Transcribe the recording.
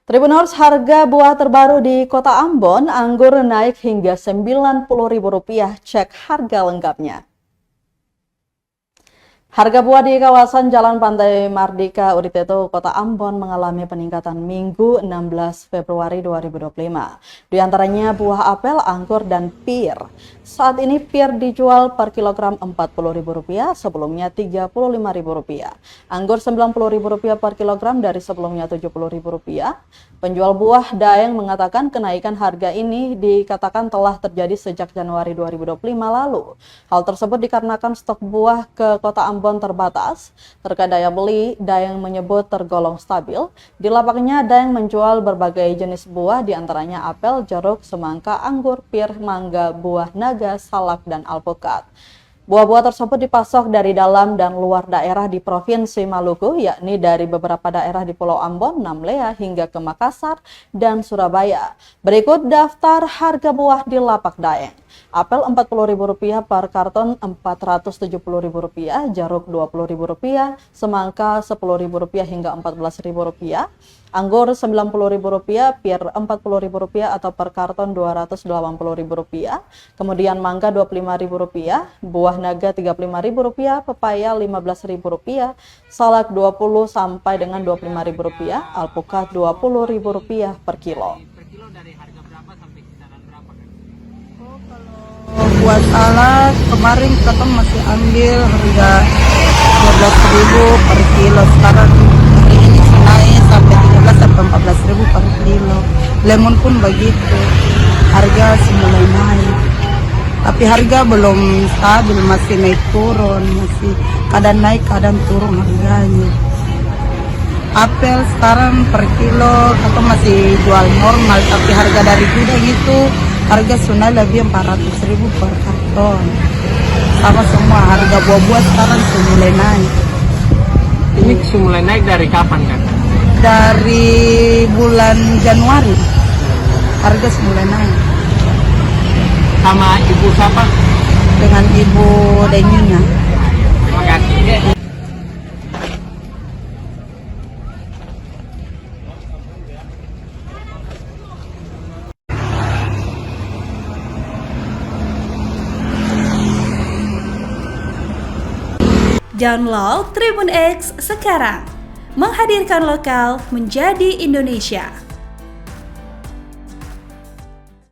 Tribuners, harga buah terbaru di Kota Ambon, anggur naik hingga Rp90.000. Cek harga lengkapnya. Harga buah di kawasan Jalan Pantai Mardika, Uriteto, Kota Ambon mengalami peningkatan Minggu 16 Februari 2025. Di antaranya buah apel, anggur, dan pir. Saat ini pir dijual per kilogram Rp40.000, sebelumnya Rp35.000. Anggur Rp90.000 per kilogram dari sebelumnya Rp70.000. Penjual buah Daeng mengatakan kenaikan harga ini dikatakan telah terjadi sejak Januari 2025 lalu. Hal tersebut dikarenakan stok buah ke Kota Ambon terbatas. Terkait daya beli, Daeng menyebut tergolong stabil. Di lapaknya, Daeng menjual berbagai jenis buah, diantaranya apel, jeruk, semangka, anggur, pir, mangga, buah naga, salak, dan alpukat. Buah-buah tersebut dipasok dari dalam dan luar daerah di Provinsi Maluku, yakni dari beberapa daerah di Pulau Ambon, Namlea, hingga ke Makassar dan Surabaya. Berikut daftar harga buah di lapak Daeng. Apel Rp40.000 per karton, Rp470.000, jeruk Rp20.000, semangka Rp10.000 hingga Rp14.000, anggur Rp90.000, pir Rp40.000 atau per karton Rp280.000, kemudian mangga Rp25.000, buah naga Rp35.000, pepaya Rp15.000, salak Rp20 sampai dengan Rp25.000, alpukat Rp20.000 per kilo. Buat salad kemarin kita masih ambil harga Rp12.000 per kilo, sekarang hari ini naik sampai 13 sampai 14.000 per kilo. Lemon pun begitu, harga mulai naik, tapi harga belum stabil, masih naik turun, masih kadang naik kadang turun harganya. Apel sekarang per kilo kita masih jual normal, tapi harga dari gudang itu harga sudah lebih Rp400.000 per karton. Sama semua harga buah-buah sekarang mulai naik. Ini mulai naik dari kapan kan? Dari bulan Januari harga mulai naik. Sama ibu siapa? Dengan ibu Deninya. Terima kasih. Download Tribun X sekarang, menghadirkan lokal menjadi Indonesia.